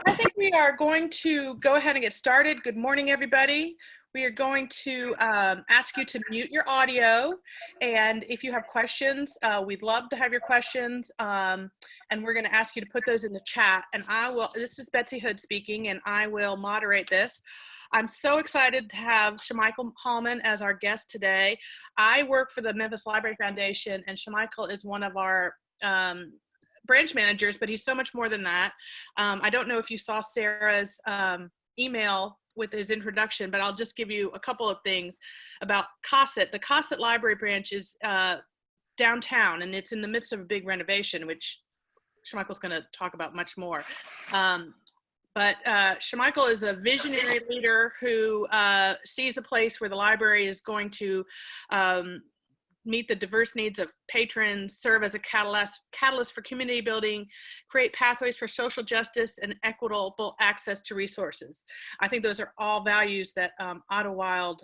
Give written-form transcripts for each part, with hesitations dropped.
I think we are going to go ahead and get started. Good morning, everybody. We are going to ask you to mute your audio. And if you have questions, we'd love to have your questions. And we're going to ask you to put those in the chat. And this is Betsy Hood speaking, and I will moderate this. I'm so excited to have Shamichael Hallman as our guest today. I work for the Memphis Library Foundation, and Shamichael is one of our branch managers, but he's so much more than that. I don't know if you saw Sarah's email with his introduction, but I'll just give you a couple of things about Cosset. The Cosset Library branch is downtown, and it's in the midst of a big renovation, which Shamichael's going to talk about much more. But Shamichael is a visionary leader who sees a place where the library is going to meet the diverse needs of patrons, serve as a catalyst for community building, create pathways for social justice and equitable access to resources. I think those are all values that Otto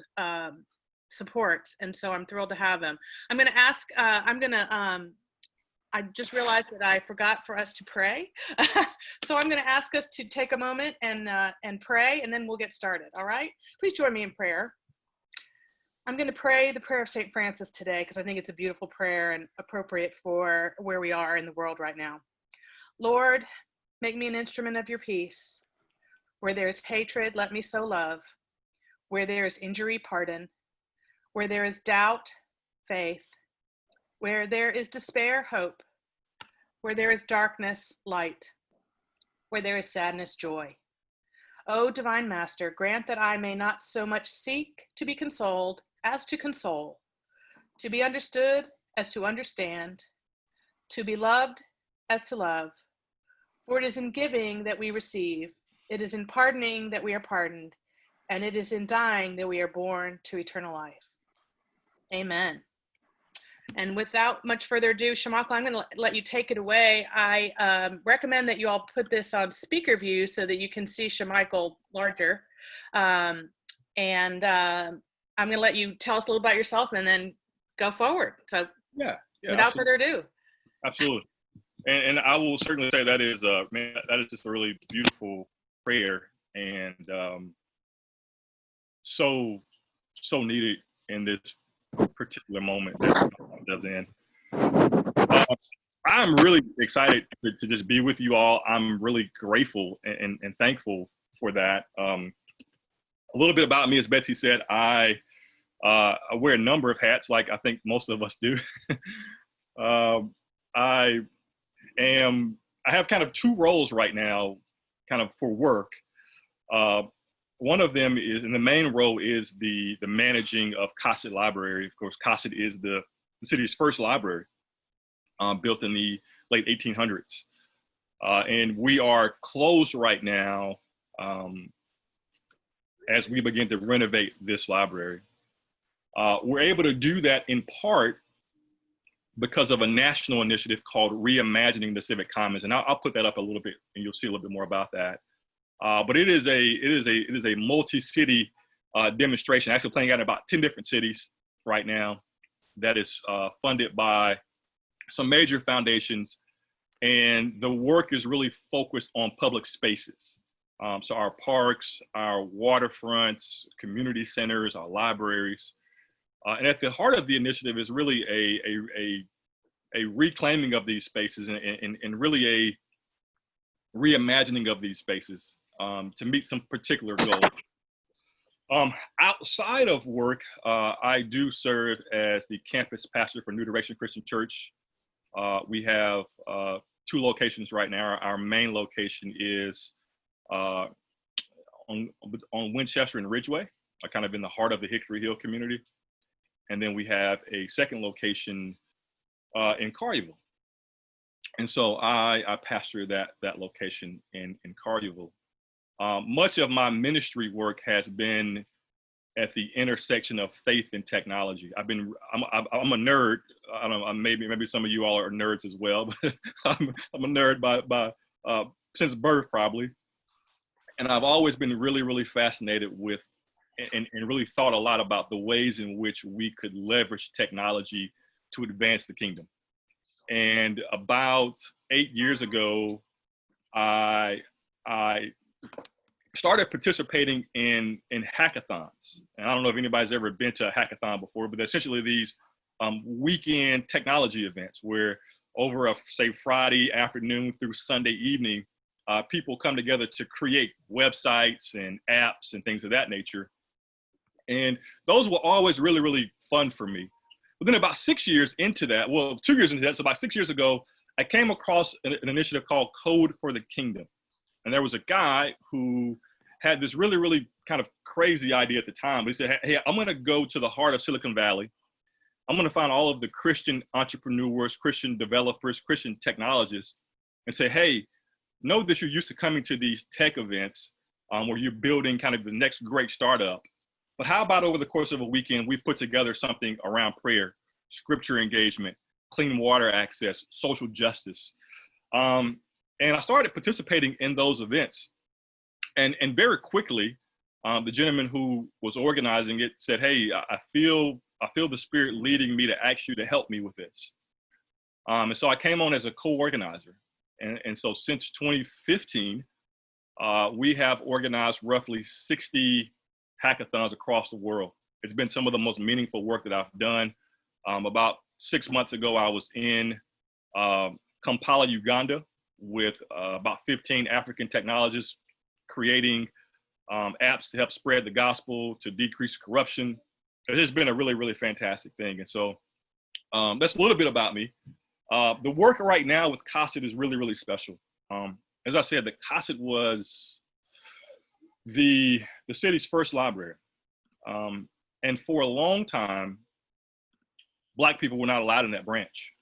supports, and so I'm thrilled to have him. I'm going to ask, I just realized that I forgot for us to pray. So I'm going to ask us to take a moment and pray, and then we'll get started, all right? Please join me in prayer. I'm going to pray the prayer of St. Francis today because I think it's a beautiful prayer and appropriate for where we are in the world right now. Lord, make me an instrument of your peace. Where there is hatred, let me sow love. Where there is injury, pardon. Where there is doubt, faith. Where there is despair, hope. Where there is darkness, light. Where there is sadness, joy. O divine Master, grant that I may not so much seek to be consoled as to console, to be understood as to understand, to be loved as to love. For it is in giving that we receive, it is in pardoning that we are pardoned, and it is in dying that we are born to eternal life. Amen. And without much further ado, Shamichael, I'm going to let you take it away. I recommend that you all put this on speaker view so that you can see Shamichael larger. I'm going to let you tell us a little about yourself and then go forward. So yeah, without further ado. Absolutely. And I will certainly say that is just a really beautiful prayer, and so needed in this particular moment that lives in. I'm really excited to just be with you all. I'm really grateful and thankful for that. A little bit about me, as Betsy said, I wear a number of hats, like I think most of us do. I have kind of two roles right now, kind of for work. One of them is, and the main role is the managing of Cosset Library. Of course, Cosset is the city's first library, built in the late 1800s. And we are closed right now as we begin to renovate this library. We're able to do that in part because of a national initiative called Reimagining the Civic Commons. And I'll put that up a little bit and you'll see a little bit more about that. But it is a multi-city demonstration, actually playing out in about 10 different cities right now, that is funded by some major foundations. And the work is really focused on public spaces. So our parks, our waterfronts, community centers, our libraries. And at the heart of the initiative is really a reclaiming of these spaces and really a reimagining of these spaces to meet some particular goals. Outside of work, I do serve as the campus pastor for New Direction Christian Church. We have two locations right now. Our main location is on Winchester and Ridgeway, kind of in the heart of the Hickory Hill community. And then we have a second location in Collierville. And so I pastor that location in Collierville. Much of my ministry work has been at the intersection of faith and technology. I'm a nerd. I don't know, maybe some of you all are nerds as well, but I'm a nerd by since birth probably. And I've always been really, really fascinated with and really thought a lot about the ways in which we could leverage technology to advance the kingdom. And about 8 years ago, I I started participating in hackathons. And I don't know if anybody's ever been to a hackathon before, but essentially these weekend technology events where over a, say, Friday afternoon through Sunday evening, people come together to create websites and apps and things of that nature. And those were always really, really fun for me. But then about 6 years into that, well, 2 years into that, so about 6 years ago, I came across an initiative called Code for the Kingdom. And there was a guy who had this really, really kind of crazy idea at the time. But he said, hey, I'm going to go to the heart of Silicon Valley. I'm going to find all of the Christian entrepreneurs, Christian developers, Christian technologists, and say, hey, know that you're used to coming to these tech events where you're building kind of the next great startup. But how about over the course of a weekend, we put together something around prayer, scripture engagement, clean water access, social justice. And I started participating in those events. And very quickly, the gentleman who was organizing it said, hey, I feel the Spirit leading me to ask you to help me with this. And so I came on as a co-organizer. And so since 2015, we have organized roughly 60 hackathons across the world. It's been some of the most meaningful work that I've done. About 6 months ago, I was in Kampala, Uganda, with about 15 African technologists creating apps to help spread the gospel, to decrease corruption. It has been a really, really fantastic thing. And so that's a little bit about me. The work right now with CASET is really, really special. As I said, the CASET was the city's first library. And for a long time, Black people were not allowed in that branch.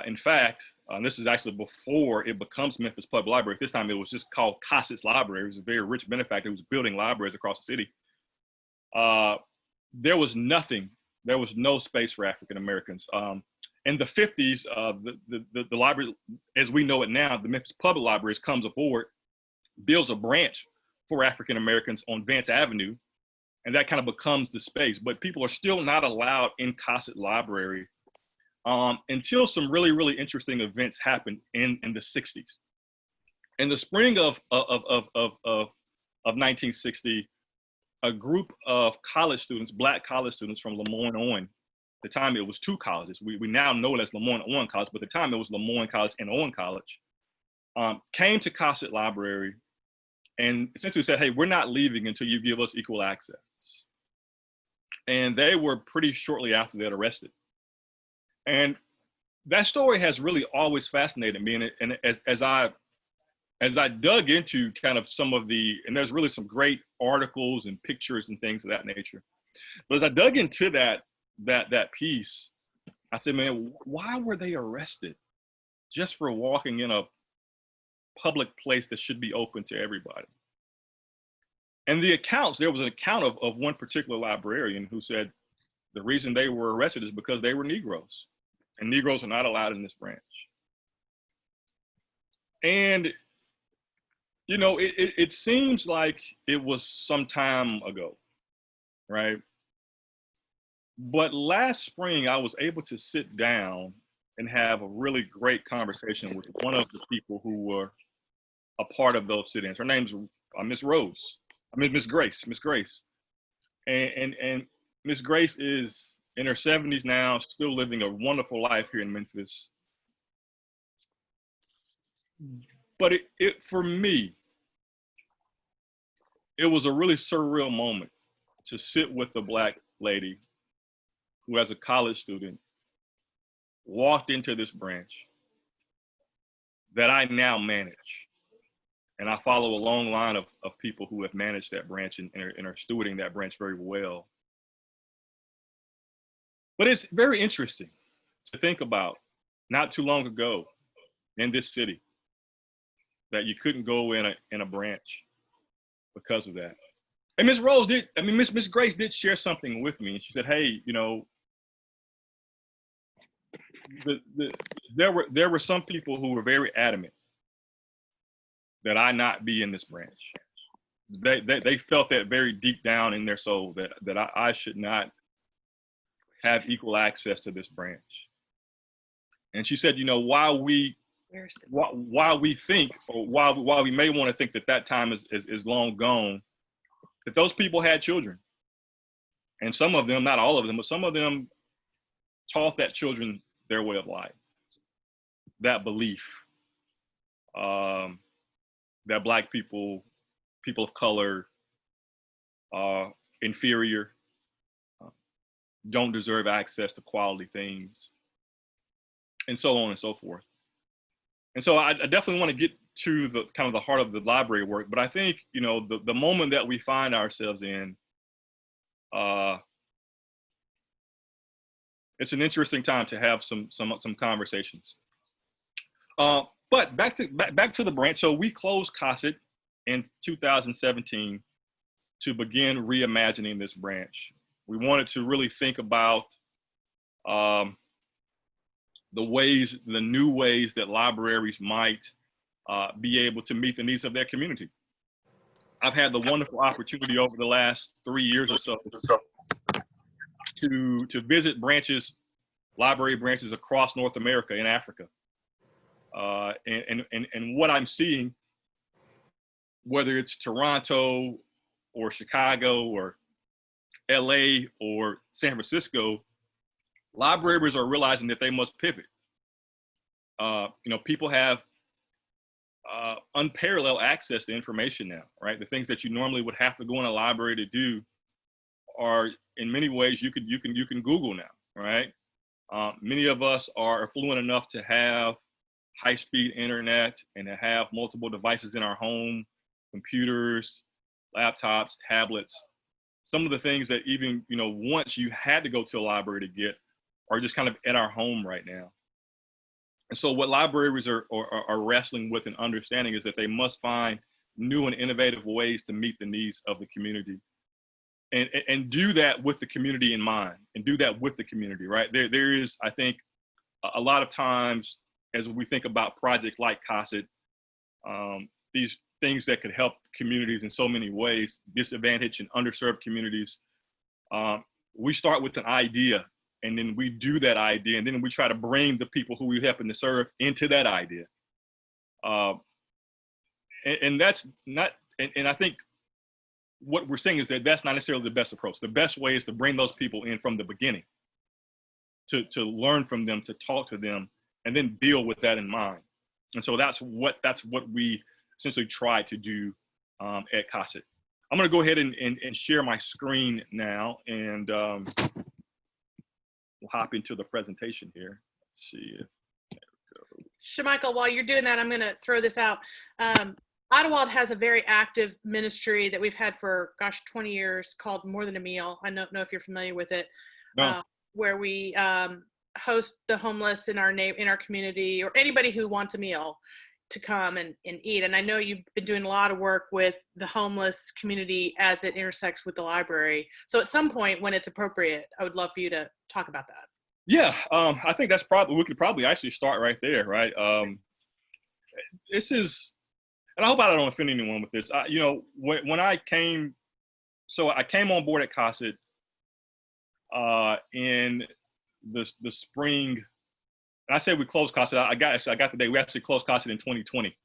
In fact, this is actually before it becomes Memphis Public Library. At this time, it was just called CASET's Library. It was a very rich benefactor who was building libraries across the city. There was nothing. There was no space for African Americans. In the 50s, the library, as we know it now, the Memphis Public Libraries comes aboard, builds a branch for African Americans on Vance Avenue, and that kind of becomes the space. But people are still not allowed in CASET Library until some really, really interesting events happened in the 60s. In the spring of 1960, a group of college students, Black college students from Lemoyne-Owen, at the time it was two colleges. We now know it as Lemoyne-Owen College, but at the time it was Lemoyne College and Owen College, came to CASET Library and essentially said, hey, we're not leaving until you give us equal access. And they were pretty shortly after that arrested. And that story has really always fascinated me. And as I dug into kind of some of and there's really some great articles and pictures and things of that nature. But as I dug into that piece, I said, man, why were they arrested just for walking in a public place that should be open to everybody? And the accounts, there was an account of one particular librarian who said the reason they were arrested is because they were Negroes, and Negroes are not allowed in this branch. And, you know, it seems like it was some time ago, right? But last spring, I was able to sit down and have a really great conversation with one of the people who were a part of those sit-ins. Her name's Miss Rose. Miss Grace. And Miss Grace is in her 70s now, still living a wonderful life here in Memphis. But for me, it was a really surreal moment to sit with a Black lady who, as a college student, walked into this branch that I now manage. And I follow a long line of people who have managed that branch and are stewarding that branch very well. But it's very interesting to think about, not too long ago in this city, that you couldn't go in a branch because of that. And Miss Rose did, Miss Grace did share something with me. And she said, hey, you know, there were some people who were very adamant that I not be in this branch. They felt that very deep down in their soul that I should not have equal access to this branch. And she said, you know, while we Where's the while we think, or while we may want to think that that time is long gone, that those people had children. And some of them, not all of them, but some of them taught that children their way of life, that belief, that Black people, people of color, are inferior, don't deserve access to quality things, and so on and so forth. And so I definitely want to get to the kind of the heart of the library work, but I think, you know, the moment that we find ourselves in, it's an interesting time to have some conversations. But back to the branch. So we closed CASET in 2017 to begin reimagining this branch. We wanted to really think about the new ways that libraries might be able to meet the needs of their community. I've had the wonderful opportunity over the last 3 years or so to visit branches, library branches across North America and Africa. And what I'm seeing, whether it's Toronto or Chicago or LA or San Francisco, libraries are realizing that they must pivot. You know, people have unparalleled access to information now, right? The things that you normally would have to go in a library to do are, in many ways, you can Google now, right? Many of us are affluent enough to have high-speed internet and to have multiple devices in our home, computers, laptops, tablets. Some of the things that even, you know, once you had to go to a library to get are just kind of at our home right now. And so what libraries are wrestling with and understanding is that they must find new and innovative ways to meet the needs of the community, and do that with the community in mind, and do that with the community, right? There is, I think, a lot of times as we think about projects like CASET, these things that could help communities in so many ways, disadvantaged and underserved communities, we start with an idea, and then we do that idea, and then we try to bring the people who we're helping to serve into that idea. And that's not, and I think what we're saying is that that's not necessarily the best approach. The best way is to bring those people in from the beginning, to learn from them, to talk to them, and then build with that in mind. And so that's what we essentially try to do at CASET. I'm going to go ahead and share my screen now, and we'll hop into the presentation here. Let's see if, there we go. Shamichael, while you're doing that, I'm going to throw this out. Ottawa has a very active ministry that we've had for, 20 years called More Than a Meal. I don't know if you're familiar with it, No. where we host the homeless in our community, or anybody who wants a meal to come and eat. And I know you've been doing a lot of work with the homeless community as it intersects with the library. So at some point when it's appropriate, I would love for you to talk about that. Yeah, I think that's we could probably actually start right there, right? This is, and I hope I don't offend anyone with this. You know, when I came on board at CASET in the spring. And I say we closed CASET. I got the day. We actually closed CASET in 2020.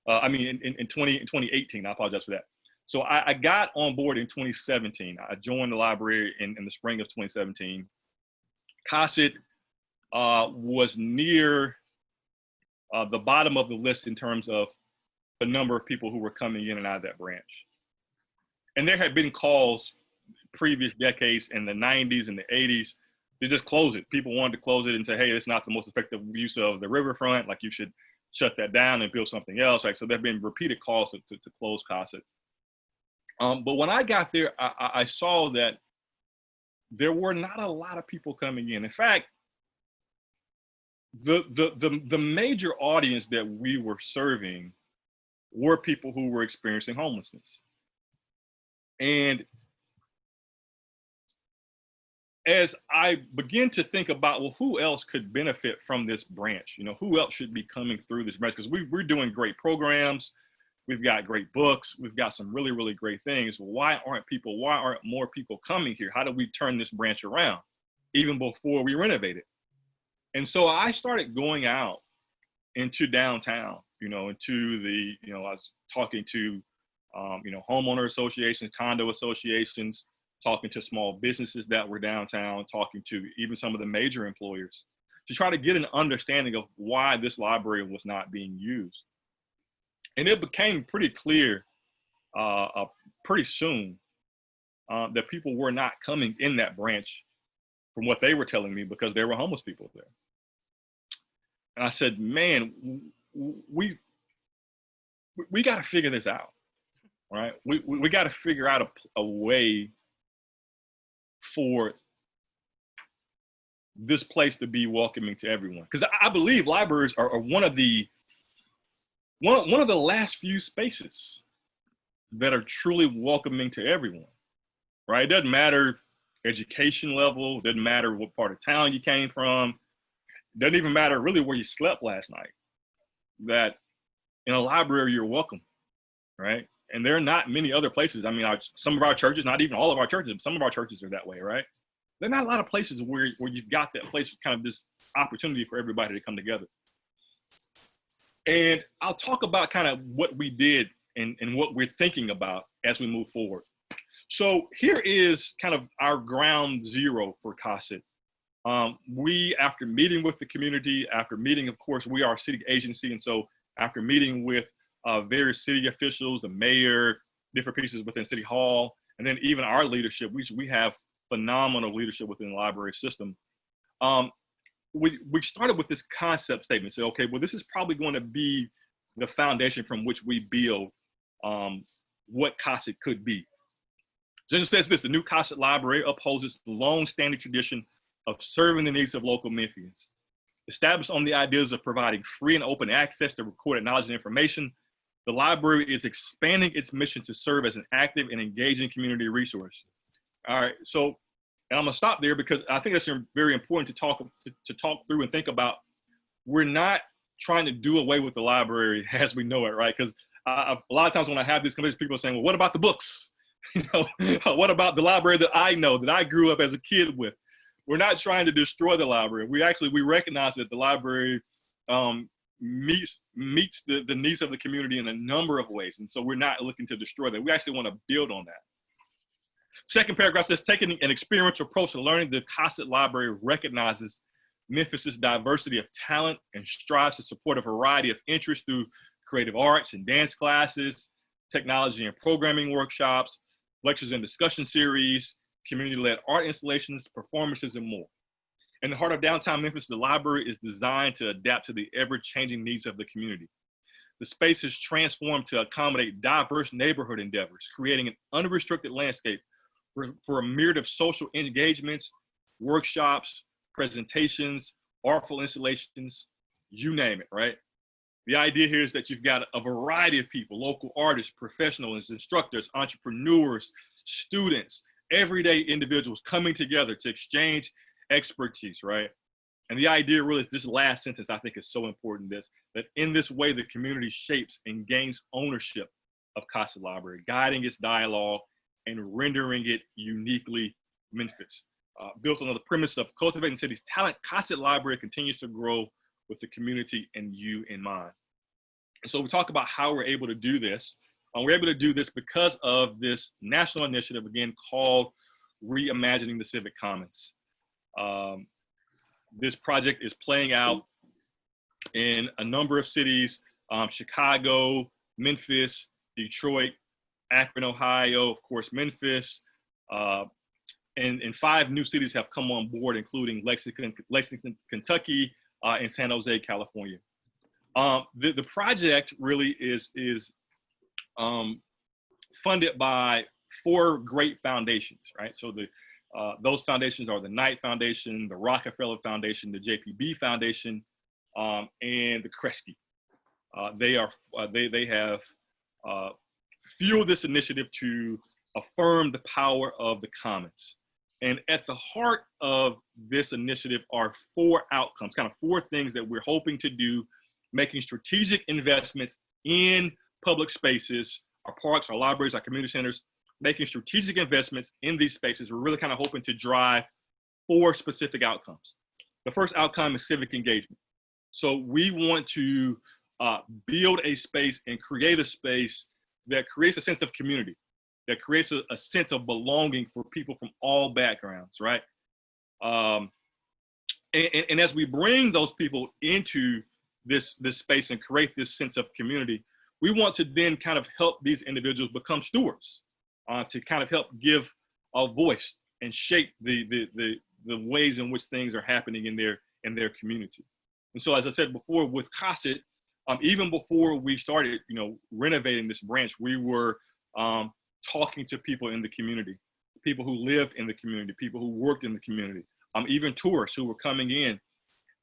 In 2018. I apologize for that. So I got on board in 2017. I joined the library in the spring of 2017. CASET was near the bottom of the list in terms of the number of people who were coming in and out of that branch. And there had been calls previous decades in the 90s and the 80s to just close it. People wanted to close it and say, hey, it's not the most effective use of the riverfront. Like, you should shut that down and build something else. Right? So there have been repeated calls to close CASET. But when I got there, I saw that there were not a lot of people coming in. In fact, the major audience that we were serving were people who were experiencing homelessness. And as I begin to think about, well, who else could benefit from this branch? You know, who else should be coming through this branch? Because we're doing great programs. We've got great books. We've got some really, really great things. Why aren't more people coming here? How do we turn this branch around, even before we renovate it? And so I started going out into downtown, into the, I was talking to, homeowner associations, condo associations, talking to small businesses that were downtown, talking to even some of the major employers to try to get an understanding of why this library was not being used. And it became pretty clear pretty soon that people were not coming in that branch from what they were telling me because there were homeless people there. And I said, man, we got to figure this out, right? We got to figure out a way for this place to be welcoming to everyone. Because I believe libraries are one of the last few spaces that are truly welcoming to everyone, right? It doesn't matter education level, it doesn't matter what part of town you came from, it doesn't even matter really where you slept last night, that in a library you're welcome, right? And there are not many other places. I mean, some of our churches, not even all of our churches, but some of our churches are that way, right? There are not a lot of places where you've got that place, kind of this opportunity for everybody to come together. And I'll talk about kind of what we did and what we're thinking about as we move forward. So here is kind of our ground zero for CASIT. We, after meeting with the community, after meeting, of course, we are a city agency. And so after meeting with various city officials, the mayor, different pieces within City Hall, and then even our leadership, we have phenomenal leadership within the library system. We started with this concept statement, say, okay, well, this is probably going to be the foundation from which we build what CASIT could be. So it says this: the new CASIT library upholds its long-standing tradition of serving the needs of local Memphians. Established on the ideas of providing free and open access to recorded knowledge and information, the library is expanding its mission to serve as an active and engaging community resource. All right, so, and I'm gonna stop there because I think that's very important to talk through and think about. We're not trying to do away with the library as we know it, right? Because a lot of times when I have these conversations, people are saying, well, what about the books? What about the library that I know, that I grew up as a kid with? We're not trying to destroy the library. We recognize that the library meets the needs of the community in a number of ways. And so we're not looking to destroy that. We actually want to build on that. Second paragraph says, taking an experiential approach to learning, the CASIT library recognizes Memphis's diversity of talent and strives to support a variety of interests through creative arts and dance classes, technology and programming workshops, lectures and discussion series, community-led art installations, performances, and more. In the heart of downtown Memphis, the library is designed to adapt to the ever-changing needs of the community. The space is transformed to accommodate diverse neighborhood endeavors, creating an unrestricted landscape for a myriad of social engagements, workshops, presentations, artful installations, you name it, right? The idea here is that you've got a variety of people, local artists, professionals, instructors, entrepreneurs, students, everyday individuals coming together to exchange expertise, right? And the idea really is this last sentence I think is so important, that in this way, the community shapes and gains ownership of CASIT Library, guiding its dialogue and rendering it uniquely Memphis. Built on the premise of cultivating the city's talent, CASIT Library continues to grow with the community and you in mind. And so we talk about how we're able to do this. We're able to do this because of this national initiative, again, called Reimagining the Civic Commons. This project is playing out in a number of cities, Chicago, Memphis, Detroit, Akron, Ohio, of course, Memphis, and 5 new cities have come on board, including Lexington, Kentucky, and San Jose, California. The project really is funded by 4 great foundations, right? So those foundations are the Knight Foundation, the Rockefeller Foundation, the JPB Foundation, and the Kresge. They have fueled this initiative to affirm the power of the commons. And at the heart of this initiative are 4 outcomes, kind of 4 things that we're hoping to do, making strategic investments in public spaces, our parks, our libraries, our community centers, making strategic investments in these spaces. We're really kind of hoping to drive 4 specific outcomes. The first outcome is civic engagement. So we want to build a space and create a space that creates a sense of community, that creates a sense of belonging for people from all backgrounds, right? Um, and as we bring those people into this space and create this sense of community, we want to then kind of help these individuals become stewards, to kind of help give a voice and shape the ways in which things are happening in their community. And so, as I said before, with CASET, even before we started, renovating this branch, we were talking to people in the community, people who lived in the community, people who worked in the community, even tourists who were coming in.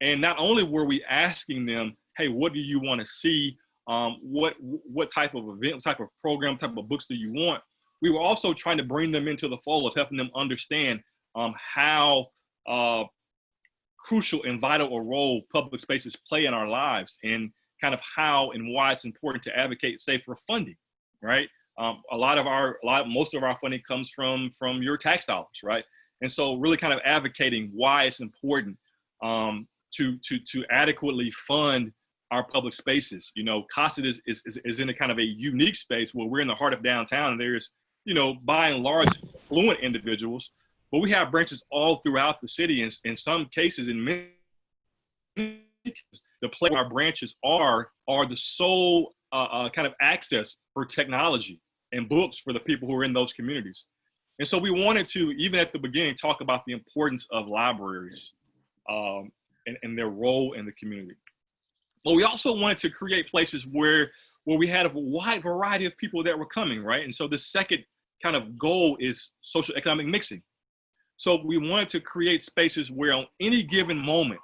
And not only were we asking them, hey, what do you want to see? What type of event, what type of program, what type of books do you want? We were also trying to bring them into the fold of helping them understand how crucial and vital a role public spaces play in our lives, and kind of how and why it's important to advocate, say, for funding, right? Most of our funding comes from your tax dollars, right? And so really kind of advocating why it's important to adequately fund our public spaces. CASET is in a kind of a unique space where we're in the heart of downtown, and there's, by and large, affluent individuals, but we have branches all throughout the city. And in some cases, in many cases, the place where our branches are the sole kind of access for technology and books for the people who are in those communities. And so we wanted to, even at the beginning, talk about the importance of libraries and their role in the community. But we also wanted to create places where we had a wide variety of people that were coming, right? And so the second kind of goal is social economic mixing. So we wanted to create spaces where on any given moment,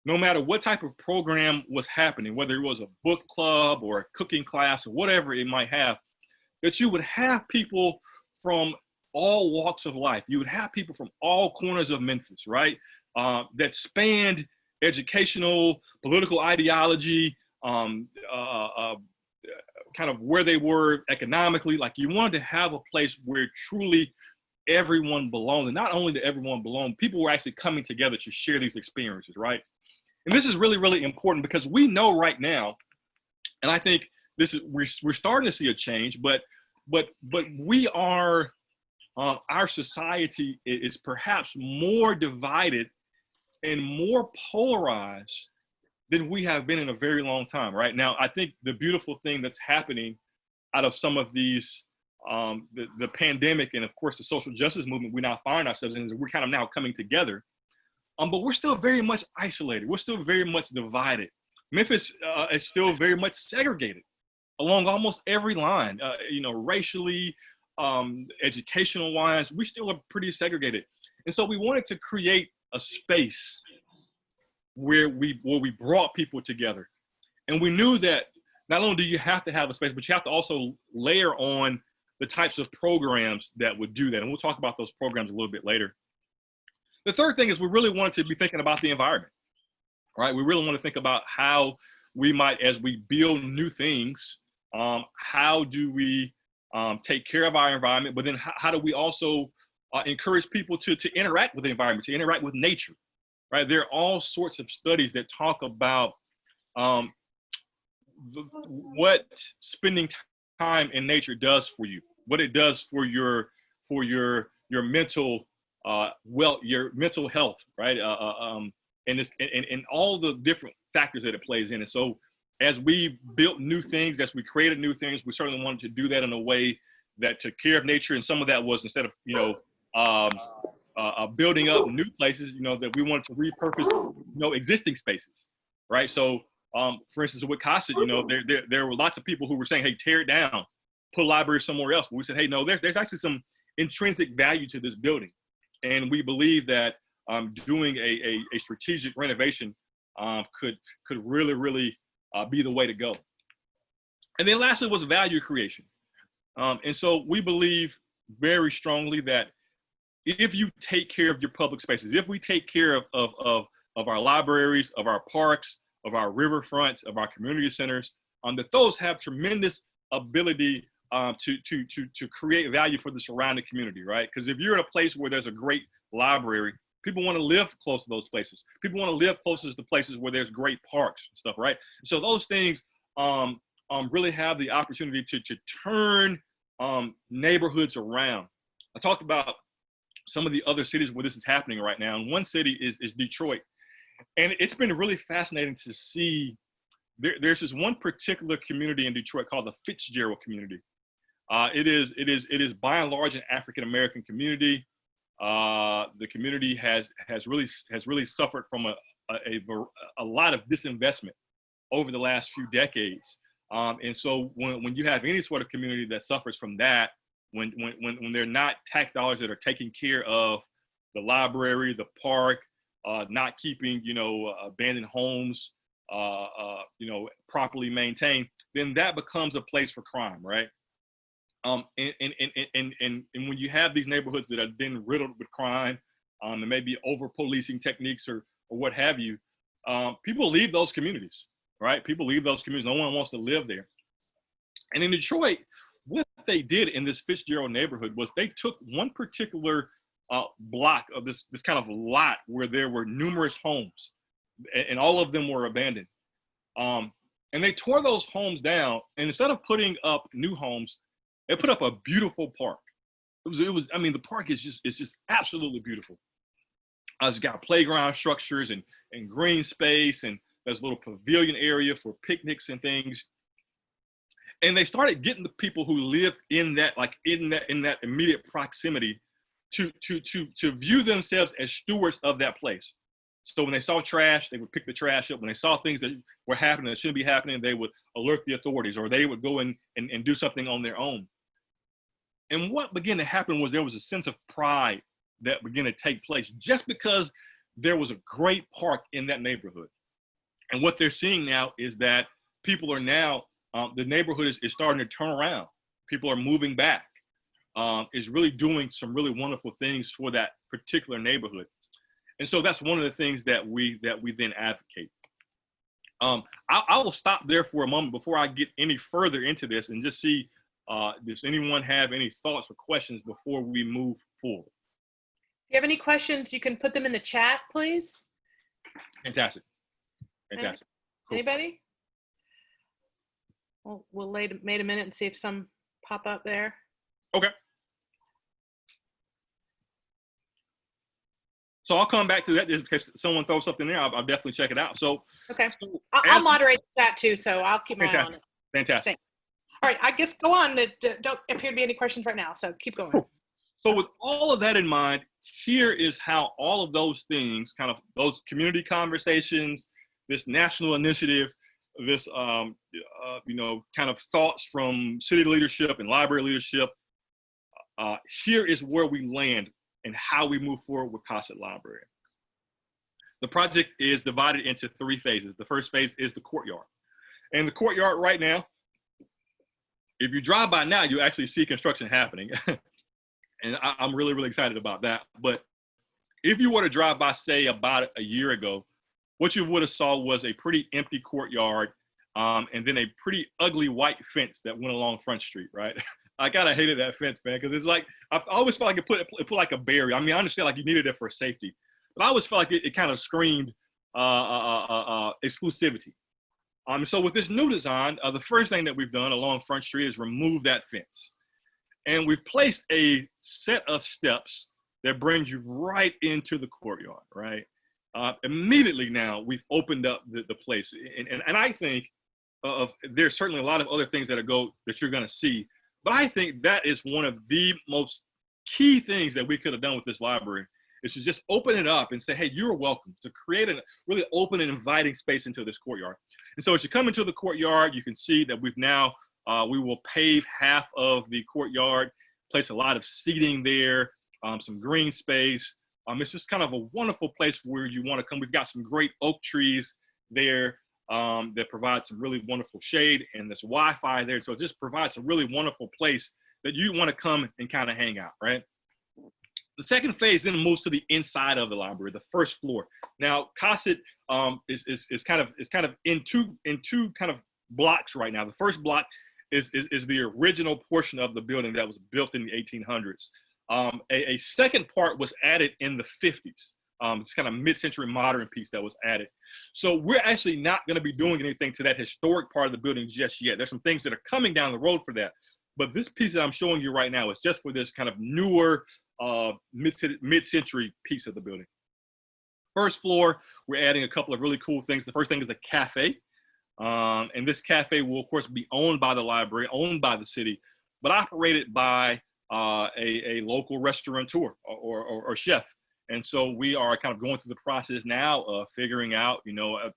no matter what type of program was happening, whether it was a book club or a cooking class or whatever it might have, that you would have people from all walks of life. You would have people from all corners of Memphis, right? That spanned educational, political ideology, kind of where they were economically. Like, you wanted to have a place where truly everyone belonged. And not only did everyone belong, people were actually coming together to share these experiences, right? And this is really, really important, because we know right now, and I think we're starting to see a change, but we are, our society is perhaps more divided and more polarized than we have been in a very long time, right? Now, I think the beautiful thing that's happening out of some of these, the pandemic and of course the social justice movement we now find ourselves in, is we're kind of now coming together. But we're still very much isolated. We're still very much divided. Memphis is still very much segregated along almost every line, racially, educational wise, we still are pretty segregated. And so we wanted to create a space where we brought people together. And we knew that not only do you have to have a space, but you have to also layer on the types of programs that would do that. And we'll talk about those programs a little bit later. The third thing is we really wanted to be thinking about the environment, right? We really want to think about how we might, as we build new things, how do we take care of our environment, but then how do we also encourage people to interact with the environment, to interact with nature, right? There are all sorts of studies that talk about what spending time in nature does for you, what it does for your mental your mental health, right? And all the different factors that it plays in. And so as we built new things, as we created new things, we certainly wanted to do that in a way that took care of nature. And some of that was, instead of, building up new places, that we wanted to repurpose, existing spaces, right? So, for instance, with CASET, there were lots of people who were saying, hey, tear it down, put a library somewhere else. But we said, hey, no, there's actually some intrinsic value to this building. And we believe that doing a strategic renovation could really, really be the way to go. And then lastly was value creation. And so we believe very strongly that if you take care of your public spaces, if we take care of our libraries, of our parks, of our riverfronts, of our community centers, that those have tremendous ability to create value for the surrounding community, right? Because if you're in a place where there's a great library, People want to live close to those places. People want to live closest to places where there's great parks and stuff, right? So those things really have the opportunity to turn neighborhoods around. I talked about some of the other cities where this is happening right now. And one city is Detroit. And it's been really fascinating to see. There's this one particular community in Detroit called the Fitzgerald community. It is by and large an African American community. The community has really suffered from a lot of disinvestment over the last few decades. And so when you have any sort of community that suffers from that, when they're not tax dollars that are taking care of the library, the park, not keeping abandoned homes properly maintained, then that becomes a place for crime, right? And when you have these neighborhoods that have been riddled with crime, and maybe over policing techniques or what have you, people leave those communities, right? People leave those communities. No one wants to live there. And in Detroit, what they did in this Fitzgerald neighborhood was they took one particular block of this kind of lot where there were numerous homes, and all of them were abandoned. And they tore those homes down, and instead of putting up new homes, they put up a beautiful park. I mean, the park is just absolutely beautiful. It's got playground structures and green space, and there's a little pavilion area for picnics and things. And they started getting the people who lived in that immediate proximity to view themselves as stewards of that place. So when they saw trash, they would pick the trash up. When they saw things that were happening that shouldn't be happening, they would alert the authorities, or they would go in and do something on their own. And what began to happen was there was a sense of pride that began to take place just because there was a great park in that neighborhood. And what they're seeing now is that people are now, the neighborhood is starting to turn around. People are moving back. Is really doing some really wonderful things for that particular neighborhood. And so that's one of the things that we then advocate. I will stop there for a moment before I get any further into this and just see, does anyone have any thoughts or questions before we move forward? If you have any questions, you can put them in the chat, please. Fantastic. Fantastic. Cool. Anybody? We'll wait a minute and see if some pop up there. Okay. So I'll come back to that in case someone throws something there. I'll definitely check it out. So okay, I'll moderate that too, so I'll keep my eye on it. Fantastic. Thanks. All right, I guess go on. There don't appear to be any questions right now, so keep going. Cool. So with all of that in mind, here is how all of those things, kind of those community conversations, this national initiative, this kind of thoughts from city leadership and library leadership, here is where we land and how we move forward with Cosset Library. The project is divided into 3 phases. The first phase is the courtyard. And the courtyard right now, if you drive by now, you actually see construction happening. And I'm really, really excited about that. But if you were to drive by, say, about a year ago, what you would have saw was a pretty empty courtyard, and then a pretty ugly white fence that went along Front Street, right? I kind of hated that fence, man, because it's like, I always felt like it put like a barrier. I mean, I understand like you needed it for safety, but I always felt like it kind of screamed exclusivity. So with this new design, the first thing that we've done along Front Street is remove that fence. And we've placed a set of steps that brings you right into the courtyard, right? Immediately now, we've opened up the place. And I think there's certainly a lot of other things that you're gonna see, but I think that is one of the most key things that we could have done with this library, is to just open it up and say, hey, you're welcome, to create a really open and inviting space into this courtyard. And so as you come into the courtyard, you can see that we've now, we will pave half of the courtyard, place a lot of seating there, some green space. It's just kind of a wonderful place where you want to come. We've got some great oak trees there that provide some really wonderful shade, and there's Wi-Fi there. So it just provides a really wonderful place that you want to come and kind of hang out, right? The second phase then moves to the inside of the library, the first floor. Now, Cosset is kind of in two kind of blocks right now. The first block is the original portion of the building that was built in the 1800s. A second part was added in the 50s. It's kind of mid-century modern piece that was added. So we're actually not going to be doing anything to that historic part of the building just yet. There's some things that are coming down the road for that. But this piece that I'm showing you right now is just for this kind of newer mid-century piece of the building. First floor, we're adding a couple of really cool things. The first thing is a cafe. And this cafe will, of course, be owned by the library, owned by the city, but operated by a local restaurateur or chef. And so we are kind of going through the process now of figuring out,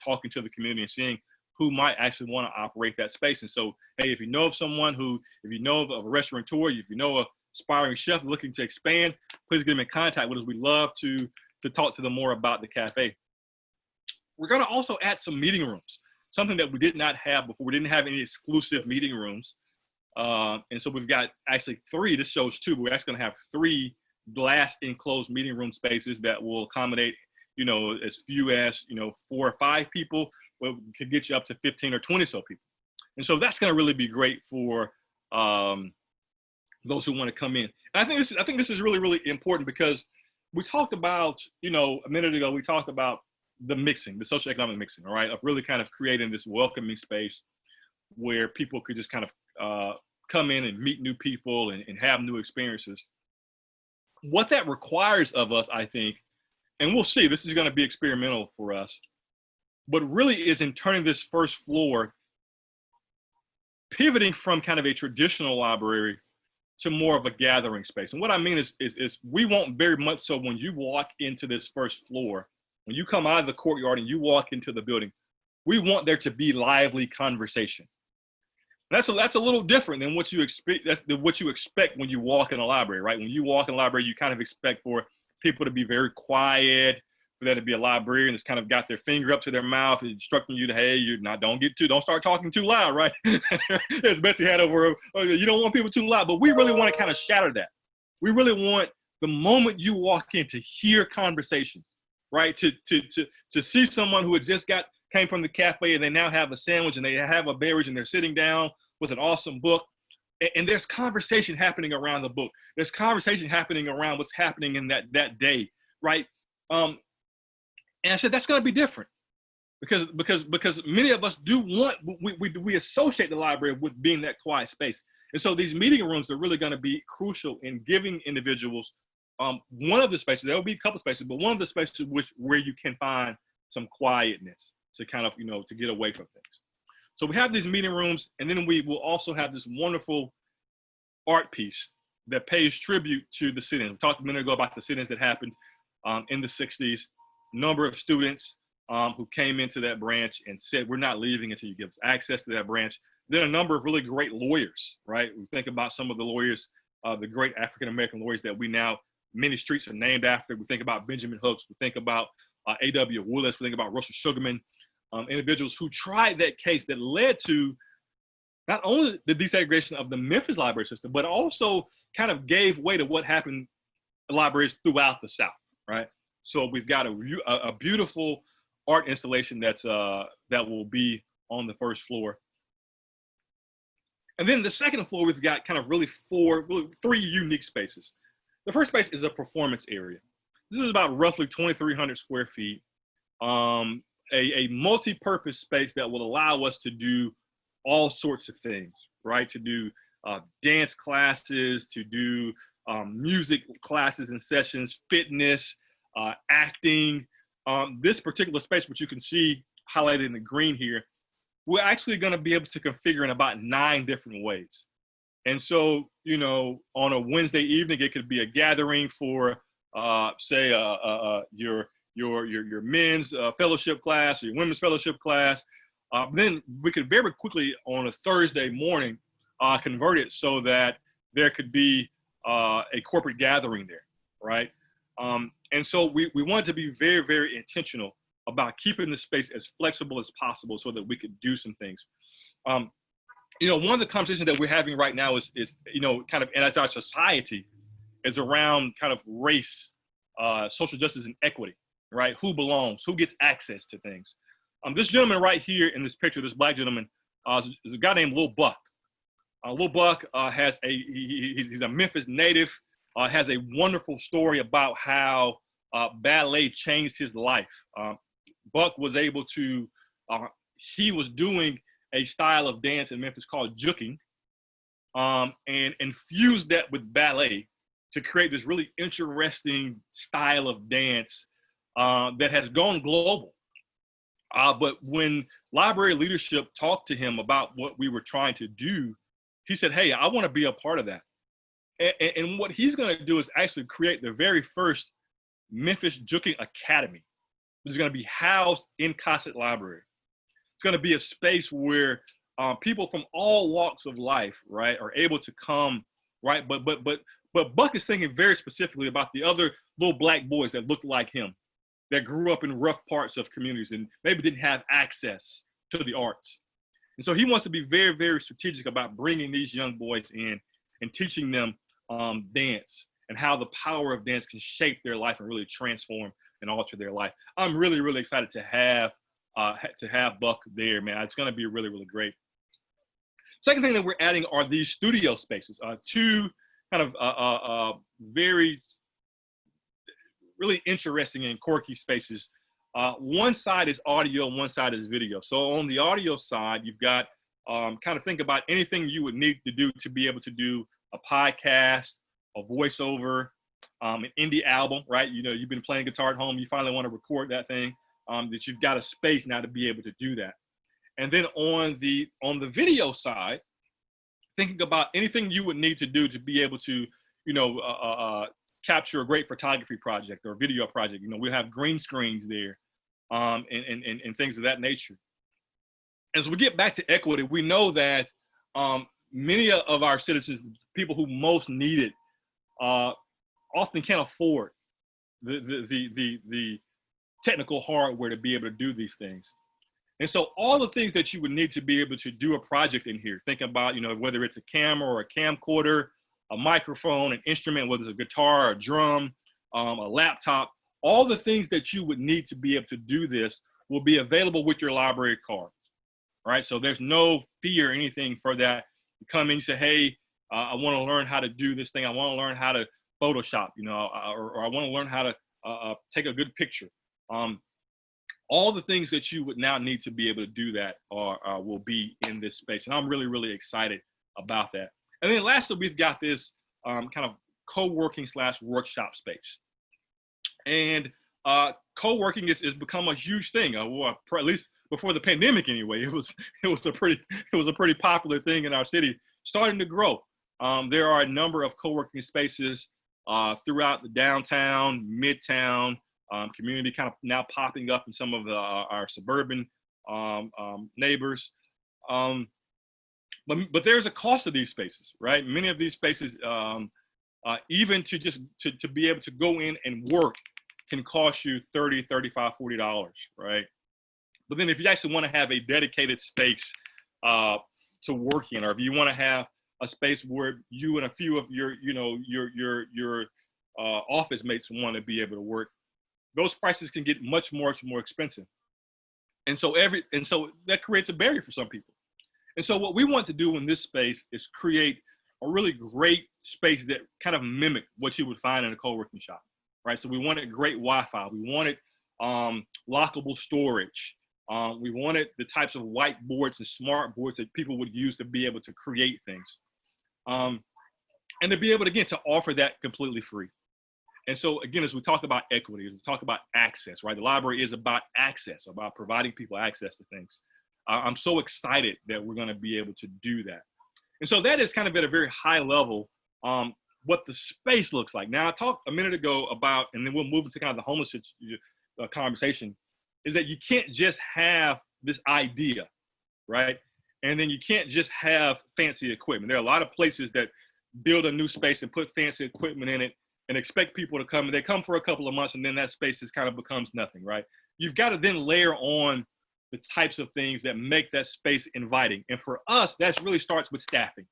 talking to the community and seeing who might actually want to operate that space. And so, hey, if you know of someone if you know of a restaurateur, if you know an aspiring chef looking to expand, please get them in contact with us. We'd love to talk to them more about the cafe. We're going to also add some meeting rooms, something that we did not have before. We didn't have any exclusive meeting rooms. And so we've got actually 3, this shows 2, but we're actually gonna have 3 glass enclosed meeting room spaces that will accommodate, as few as, 4 or 5 people, but could get you up to 15 or 20 so people. And so that's gonna really be great for those who wanna come in. And I think this is really, really important because we talked about, a minute ago, we talked about the mixing, the socioeconomic mixing, all right, of really kind of creating this welcoming space where people could just kind of come in and meet new people and have new experiences. What that requires of us, I think, and we'll see, this is going to be experimental for us, but really is in turning this first floor, pivoting from kind of a traditional library to more of a gathering space. And what I mean is we want very much so when you walk into this first floor, when you come out of the courtyard and you walk into the building, we want there to be lively conversation. That's a little different than what you expect. That's what you expect when you walk in a library, right? When you walk in a library, you kind of expect for people to be very quiet, for there to be a librarian that's kind of got their finger up to their mouth, instructing you to, hey, don't start talking too loud, right? As Betsy had over, you don't want people too loud, but we really want to kind of shatter that. We really want the moment you walk in to hear conversation, right? To see someone who had just came from the cafe and they now have a sandwich and they have a beverage and they're sitting down with an awesome book. And there's conversation happening around the book. There's conversation happening around what's happening in that day, right? And I said, that's going to be different because many of us we associate the library with being that quiet space. And so these meeting rooms are really going to be crucial in giving individuals one of the spaces, there will be a couple spaces, but one of the spaces where you can find some quietness to kind of, to get away from things. So we have these meeting rooms, and then we will also have this wonderful art piece that pays tribute to the sit-ins. We talked a minute ago about the sit-ins that happened in the 60s. Number of students who came into that branch and said, we're not leaving until you give us access to that branch. Then a number of really great lawyers, right? We think about some of the lawyers, the great African-American lawyers that many streets are named after. We think about Benjamin Hooks. We think about A.W. Willis. We think about Russell Sugarman. Individuals who tried that case that led to not only the desegregation of the Memphis library system, but also kind of gave way to what happened in libraries throughout the South, right? So we've got a beautiful art installation that will be on the first floor. And then the second floor, we've got kind of really 3 unique spaces. The first space is a performance area. This is about roughly 2,300 square feet. A multi-purpose space that will allow us to do all sorts of things, right? To do dance classes, to do music classes and sessions, fitness, acting. This particular space, which you can see highlighted in the green here, we're actually going to be able to configure in about 9 different ways. And so, on a Wednesday evening, it could be a gathering for, say, your men's fellowship class or your women's fellowship class. Then we could very quickly on a Thursday morning convert it so that there could be a corporate gathering there, right? And so we wanted to be very, very intentional about keeping the space as flexible as possible so that we could do some things. One of the conversations that we're having right now is kind of, and as our society, is around kind of race, social justice, and equity. Right? Who belongs? Who gets access to things? This gentleman right here in this picture, this black gentleman, is a guy named Lil Buck. Lil Buck he's a Memphis native, has a wonderful story about how ballet changed his life. Buck was able to, he was doing a style of dance in Memphis called juking, and infused that with ballet to create this really interesting style of dance that has gone global. But when library leadership talked to him about what we were trying to do, he said, hey, I want to be a part of that. And what he's going to do is actually create the very first Memphis Juking Academy, which is going to be housed in Cossett Library. It's going to be a space where people from all walks of life, right, are able to come, right? But Buck is thinking very specifically about the other little black boys that look like him, that grew up in rough parts of communities and maybe didn't have access to the arts. And so he wants to be very, very strategic about bringing these young boys in and teaching them dance and how the power of dance can shape their life and really transform and alter their life. I'm really, really excited to have Buck there, man. It's going to be really, really great. Second thing that we're adding are these studio spaces, two kind of very, really interesting and quirky spaces. One side is audio, one side is video. So on the audio side, you've got kind of think about anything you would need to do to be able to do a podcast, a voiceover, an indie album, right? You know, you've been playing guitar at home, you finally want to record that thing, that you've got a space now to be able to do that. And then on the video side, thinking about anything you would need to do to be able to, you know, capture a great photography project or video project. You know, we'll have green screens there, and things of that nature. As we get back to equity, we know that many of our citizens, people who most need it, often can't afford the technical hardware to be able to do these things. And so all the things that you would need to be able to do a project in here, think about, you know, whether it's a camera or a camcorder, a microphone, an instrument, whether it's a guitar, a drum, a laptop, all the things that you would need to be able to do this will be available with your library card, right? So there's no fee or anything for that. You come in and say, hey, I want to learn how to do this thing. I want to learn how to Photoshop, you know, or I want to learn how to take a good picture. All the things that you would now need to be able to do that will be in this space. And I'm really, really excited about that. And then lastly, we've got this kind of co-working / workshop space. And co-working is become a huge thing. Well, at least before the pandemic anyway, it was a pretty popular thing in our city, starting to grow. There are a number of co-working spaces throughout the downtown, midtown, community, kind of now popping up in some of our suburban neighbors. But there's a cost to these spaces, right? Many of these spaces, even to be able to go in and work, can cost you $30, $35, $40, right? But then if you actually want to have a dedicated space to work in, or if you want to have a space where you and a few of your office mates want to be able to work, those prices can get much more expensive. And so that creates a barrier for some people. And so what we want to do in this space is create a really great space that kind of mimic what you would find in a co-working shop, right? So we wanted great Wi-Fi. We wanted lockable storage. We wanted the types of whiteboards and smart boards that people would use to be able to create things. And to be able to, again, to offer that completely free. And so, again, as we talk about equity, as we talk about access, right? The library is about access, about providing people access to things. I'm so excited that we're going to be able to do that. And so that is kind of at a very high level what the space looks like. Now, I talked a minute ago about, and then we'll move into kind of the homeless conversation, is that you can't just have this idea, right? And then you can't just have fancy equipment. There are a lot of places that build a new space and put fancy equipment in it and expect people to come. And they come for a couple of months, and then that space kind of becomes nothing, right? You've got to then layer on the types of things that make that space inviting. And for us, that really starts with staffing,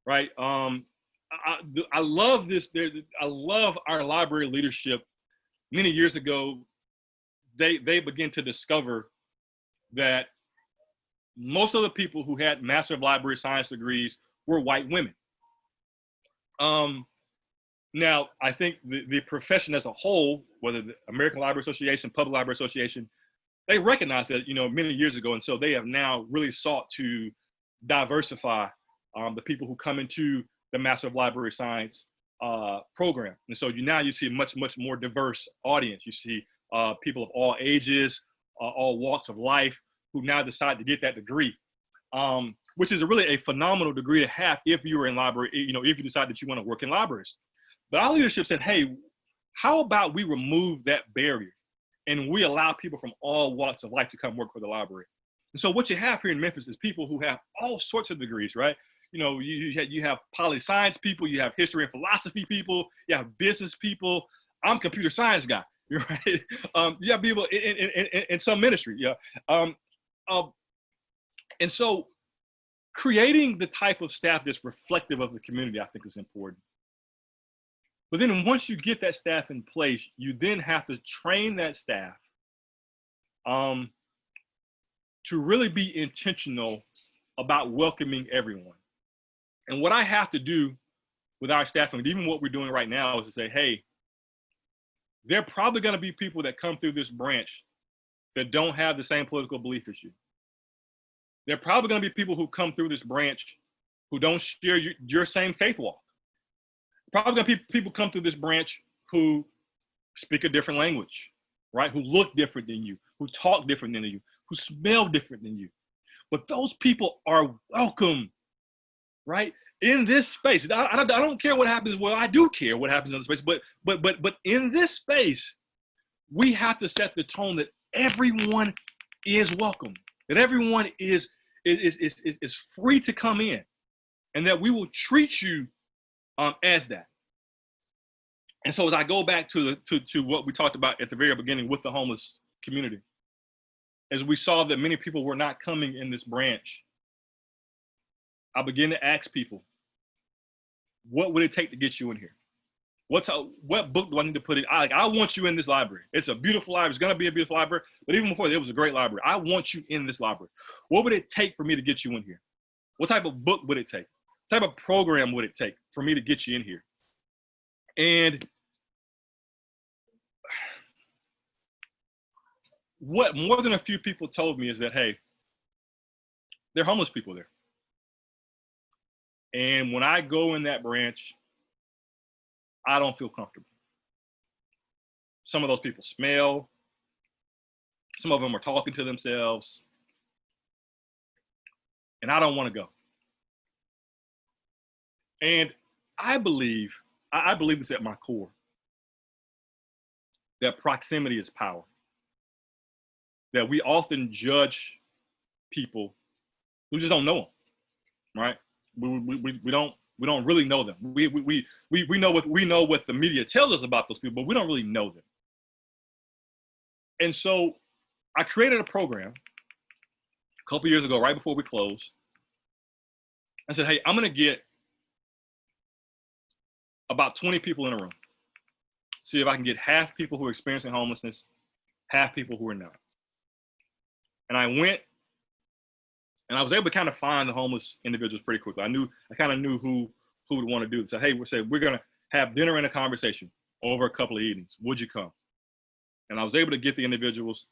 right? I love this. I love our library leadership. Many years ago, they began to discover that most of the people who had Master of Library Science degrees were white women. Now, I think the profession as a whole, whether the American Library Association, Public Library Association, they recognize that, many years ago. And so they have now really sought to diversify the people who come into the Master of Library Science program. And so now you see a much, much more diverse audience. You see people of all ages, all walks of life, who now decide to get that degree, which is really a phenomenal degree to have if you were in library, if you decide that you want to work in libraries. But our leadership said, hey, how about we remove that barrier and we allow people from all walks of life to come work for the library? And so what you have here in Memphis is people who have all sorts of degrees, right? You have poli-science people, you have history and philosophy people, you have business people. I'm a computer science guy, right? You have people in some ministry, yeah. And so creating the type of staff that's reflective of the community, I think, is important. But then once you get that staff in place, you then have to train that staff to really be intentional about welcoming everyone. And what I have to do with our staff, and even what we're doing right now, is to say, hey, there are probably going to be people that come through this branch that don't have the same political belief as you. There are probably going to be people who come through this branch who don't share your same faith walk. Probably going to be people come through this branch who speak a different language, right? Who look different than you, who talk different than you, who smell different than you. But those people are welcome, right? In this space. I don't care what happens. Well, I do care what happens in the space, but in this space, we have to set the tone that everyone is welcome, that everyone is free to come in, and that we will treat you as that. And so as I go back to what we talked about at the very beginning with the homeless community, as we saw that many people were not coming in this branch, I began to ask people, what would it take to get you in here? What book do I need to put in? I want you in this library. It's a beautiful library. It's going to be a beautiful library. But even before that, it was a great library. I want you in this library. What would it take for me to get you in here? What type of book would it take? What type of program would it take for me to get you in here? And what more than a few people told me is that, hey, there are homeless people there. And when I go in that branch, I don't feel comfortable. Some of those people smell. Some of them are talking to themselves. And I don't want to go. And I believe this at my core, that proximity is power. That we often judge people who just don't know them, right? We don't really know them. We know what the media tells us about those people, but we don't really know them. And so I created a program a couple years ago, right before we closed. I said, hey, I'm going to get about 20 people in a room. See if I can get half people who are experiencing homelessness, half people who are not. And I went, and I was able to kind of find the homeless individuals pretty quickly. I kind of knew who would want to do it. So, hey, we're going to have dinner and a conversation over a couple of evenings. Would you come? And I was able to get the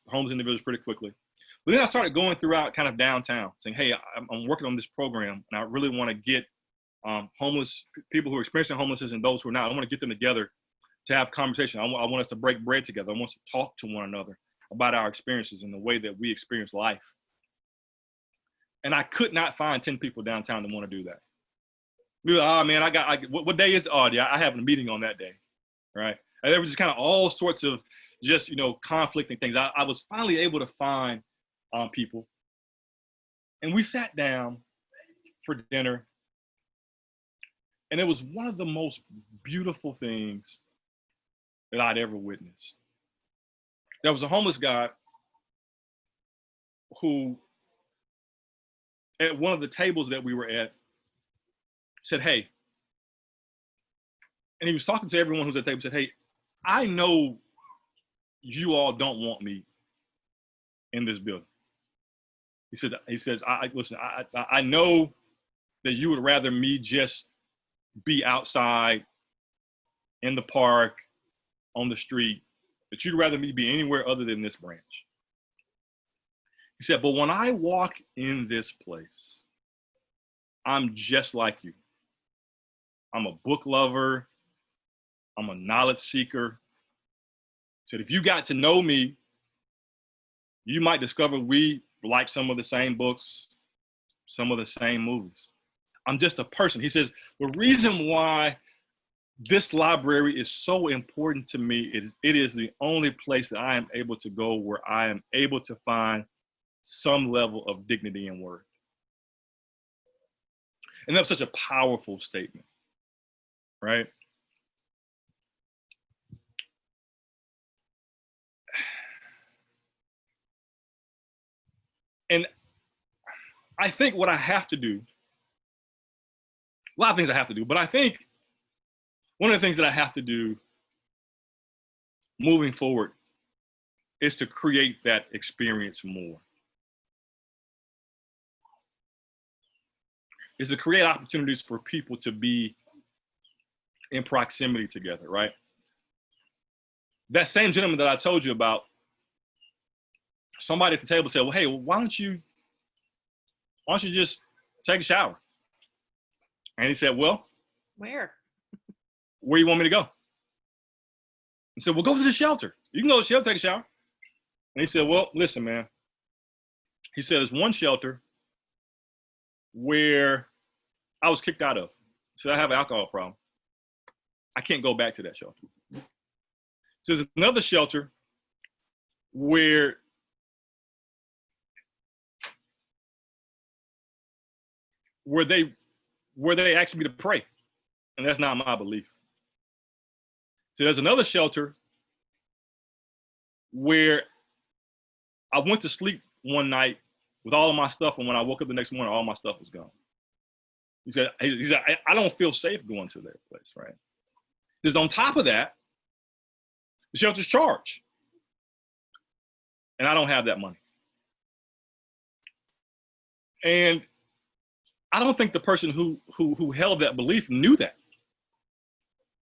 homeless individuals pretty quickly. But then I started going throughout kind of downtown saying, hey, I'm working on this program, and I really want to get homeless people who are experiencing homelessness and those who are not. I want to get them together to have conversation. I want us to break bread together. I want us to talk to one another about our experiences and the way that we experience life. And I could not find 10 people downtown that want to do that. We were like, oh man, what day is it? Oh yeah, I have a meeting on that day, right? And there was just kind of all sorts of just, conflicting things. I was finally able to find people, and we sat down for dinner, and it was one of the most beautiful things that I'd ever witnessed. There was a homeless guy who, at one of the tables that we were at, said, hey, and he was talking to everyone who's at the table, said, hey, I know you all don't want me in this building. He says, listen, I know that you would rather me just be outside in the park, on the street, that you'd rather me be anywhere other than this branch. He said, but when I walk in this place, I'm just like you. I'm a book lover. I'm a knowledge seeker. He said, if you got to know me, you might discover we like some of the same books, some of the same movies. I'm just a person. He says, the reason why this library is so important to me is it is the only place that I am able to go where I am able to find some level of dignity and worth. And that's such a powerful statement, right? And I think what I have to do, a lot of things I have to do, but I think one of the things that I have to do moving forward is to create that experience more. Is to create opportunities for people to be in proximity together, right? That same gentleman that I told you about, somebody at the table said, well, hey, why don't you just take a shower? And he said, well, where do you want me to go? He said, well, go to the shelter. You can go to the shelter, take a shower. And he said, well, listen, man. He said, there's one shelter where I was kicked out of. He said, I have an alcohol problem. I can't go back to that shelter. He says, there's another shelter where they asked me to pray. And that's not my belief. So there's another shelter where I went to sleep one night with all of my stuff, and when I woke up the next morning, all my stuff was gone. He said, I don't feel safe going to that place, right? Because on top of that, the shelter's charged. And I don't have that money. And I don't think the person who held that belief knew that.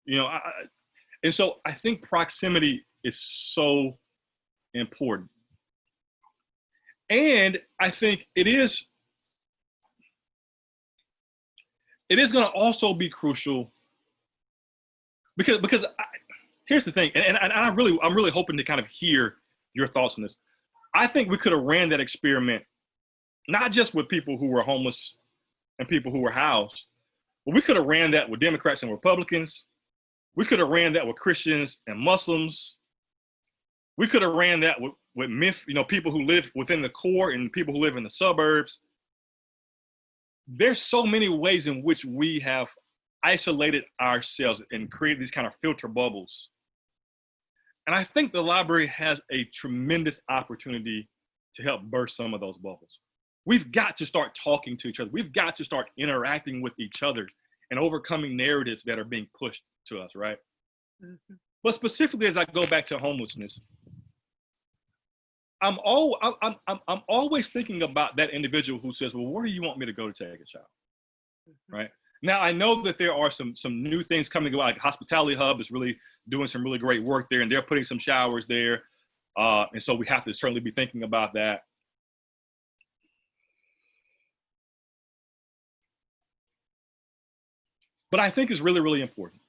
You know, and so I think proximity is so important. And I think it is going to also be crucial because here's the thing, and I'm really hoping to kind of hear your thoughts on this. I think we could have ran that experiment not just with people who were homeless and people who were housed, but we could have ran that with Democrats and Republicans. We could have ran that with Christians and Muslims. We could have ran that with people who live within the core and people who live in the suburbs. There's so many ways in which we have isolated ourselves and created these kind of filter bubbles. And I think the library has a tremendous opportunity to help burst some of those bubbles. We've got to start talking to each other. We've got to start interacting with each other and overcoming narratives that are being pushed to us, right? Mm-hmm. But specifically, as I go back to homelessness, I'm always thinking about that individual who says, well, where do you want me to go to take a shower? Mm-hmm. Right? Now, I know that there are some new things coming about, like Hospitality Hub is really doing some really great work there, and they're putting some showers there. And so we have to certainly be thinking about that. But I think it's really, really important.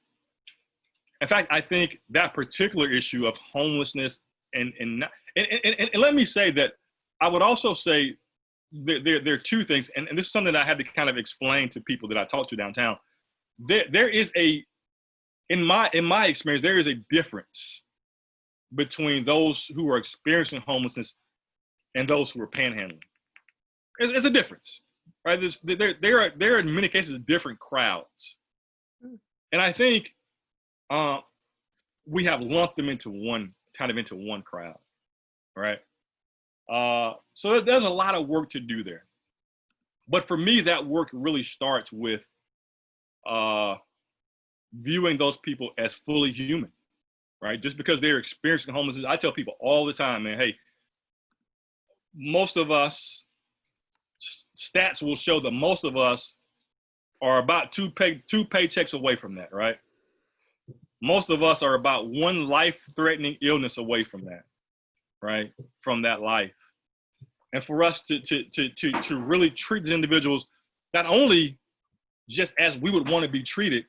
In fact, I think that particular issue of homelessness and let me say that I would also say there are two things, and this is something that I had to kind of explain to people that I talked to downtown. There is in my experience, there is a difference between those who are experiencing homelessness and those who are panhandling. It's a difference, right? There are in many cases different crowds. And I think we have lumped them into one crowd, right? So there's a lot of work to do there. But for me, that work really starts with viewing those people as fully human, right? Just because they're experiencing homelessness, I tell people all the time, man, hey, most of us, stats will show that most of us are about two paychecks away from that, right? Most of us are about one life-threatening illness away from that, right? From that life. And for us to really treat these individuals, not only just as we would want to be treated,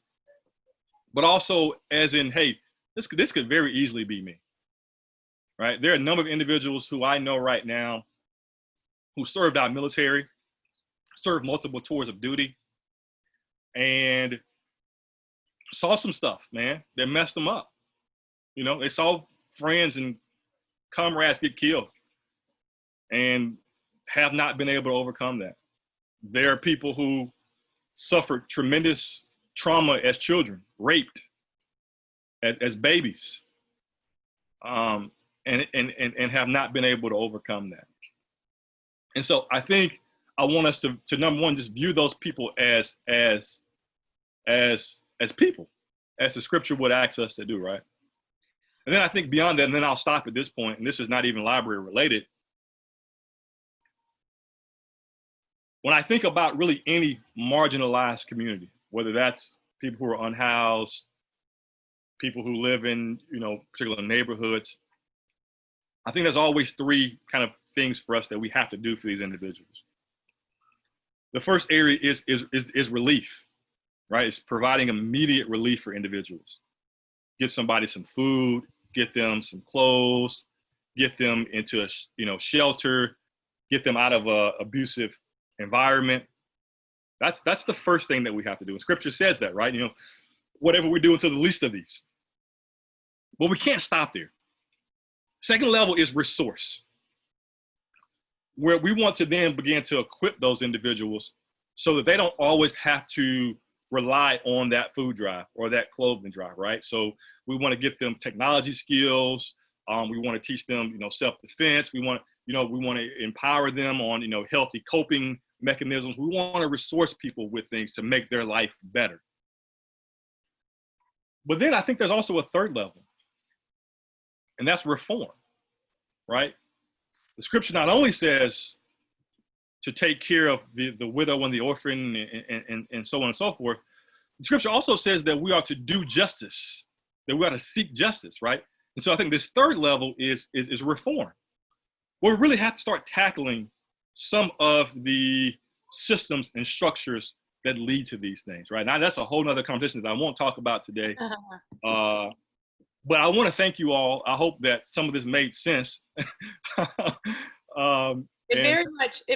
but also as in, hey, this could very easily be me, right? There are a number of individuals who I know right now who served our military, served multiple tours of duty, and saw some stuff, man, that messed them up. You know, they saw friends and comrades get killed and have not been able to overcome that. There are people who suffered tremendous trauma as children, raped as babies, and have not been able to overcome that. And so I think I want us to number one, just view those people as people, as the scripture would ask us to do, right? And then I think beyond that, and then I'll stop at this point, and this is not even library related. When I think about really any marginalized community, whether that's people who are unhoused, people who live in, particular neighborhoods, I think there's always three kind of things for us that we have to do for these individuals. The first area is relief, right? It's providing immediate relief for individuals. Get somebody some food, get them some clothes, get them into a shelter, get them out of a abusive environment. That's the first thing that we have to do. And scripture says that, right? Whatever we're doing to the least of these. But we can't stop there. Second level is resource, where we want to then begin to equip those individuals so that they don't always have to rely on that food drive or that clothing drive, right? So we want to get them technology skills. We want to teach them, self-defense. We want to empower them on, healthy coping mechanisms. We want to resource people with things to make their life better. But then I think there's also a third level, and that's reform, right? The scripture not only says to take care of the widow and the orphan and so on and so forth, the scripture also says that we are to do justice, that we are to seek justice, right? And so I think this third level is reform, where we really have to start tackling some of the systems and structures that lead to these things, right? Now, that's a whole nother conversation that I won't talk about today. But I want to thank you all. I hope that some of this made sense. It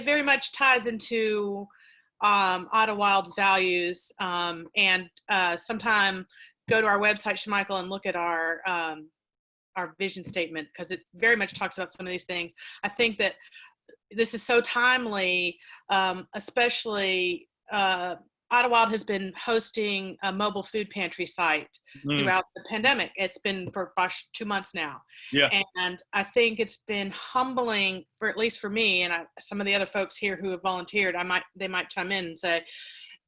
very much ties into Otta Wild's values. And sometime go to our website, Shamichael, and look at our vision statement, because it very much talks about some of these things. I think that this is so timely, especially Otta Wild has been hosting a mobile food pantry site throughout the pandemic. It's been for 2 months now. Yeah. And I think it's been humbling, for at least for me, and some of the other folks here who have volunteered, they might chime in and say,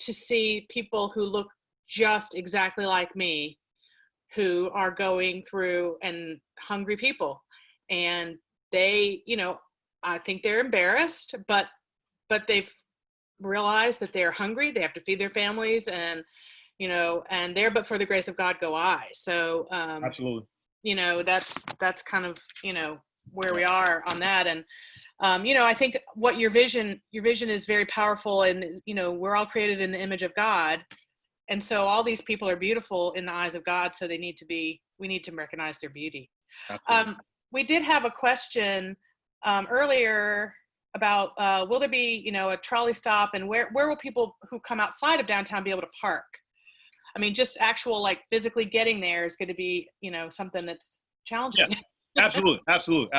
to see people who look just exactly like me, who are going through, and hungry people. And they, I think they're embarrassed, but they've realized that they're hungry, they have to feed their families, and and there but for the grace of God go I. So absolutely, that's kind of where we are on that. And I think what your vision is very powerful, and we're all created in the image of God, and so all these people are beautiful in the eyes of God, so we need to recognize their beauty. We did have a question earlier about will there be a trolley stop, and where will people who come outside of downtown be able to park? I mean, just actual physically getting there is going to be something that's challenging. Yeah, absolutely.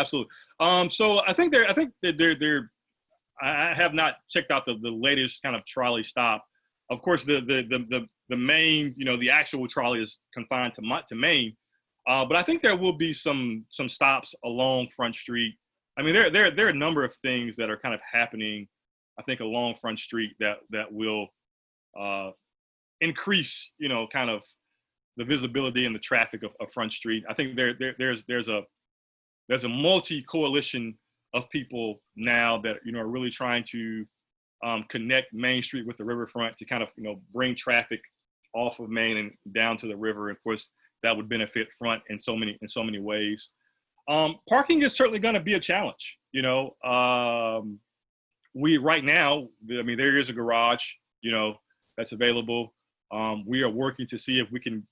So I think I have not checked out the latest kind of trolley stop. Of course, the main the actual trolley is confined to Maine, but I think there will be some stops along Front Street. I mean, there are a number of things that are kind of happening, I think, along Front Street that will increase, kind of the visibility and the traffic of Front Street. I think there's a multi-coalition of people now that are really trying to connect Main Street with the riverfront to kind of bring traffic off of Main and down to the river. And of course, that would benefit Front in so many ways. Parking is certainly going to be a challenge. You know, we right now, I mean, there is a garage, you know, that's available. We are working to see if we can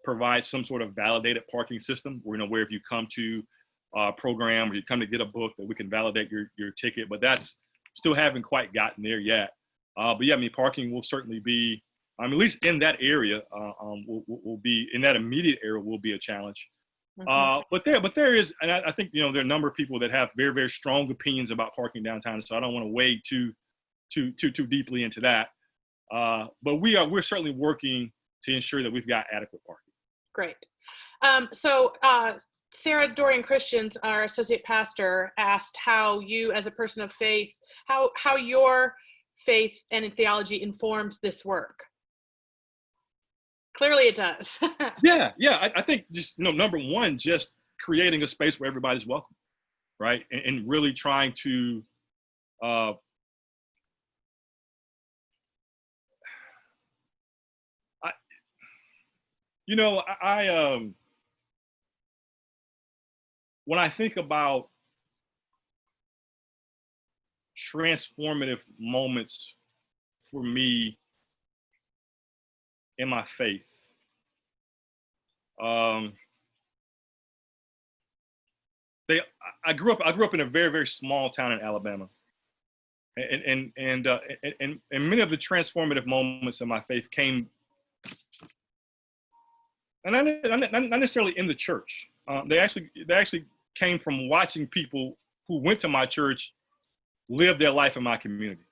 provide some sort of validated parking system where, you know, where if you come to a program or you come to get a book, that we can validate your ticket, but that's still haven't quite gotten there yet. But yeah, I mean, parking will certainly be, at least in that area, will be, in that immediate area, will be a challenge. But there is, and I think, you know, there are a number of people that have very, very strong opinions about parking downtown. So I don't want to wade too deeply into that. But we're certainly working to ensure that we've got adequate parking. Great. So Sarah Dorian Christians, our associate pastor, asked how you, as a person of faith, how your faith and theology informs this work. Clearly it does. Yeah. I think just, you know, number one, just creating a space where everybody's welcome, right? And really trying to, when I think about transformative moments for me in my faith, I grew up in a very, very small town in Alabama, and many of the transformative moments in my faith came, and not necessarily in the church. They actually came from watching people who went to my church live their life in my community,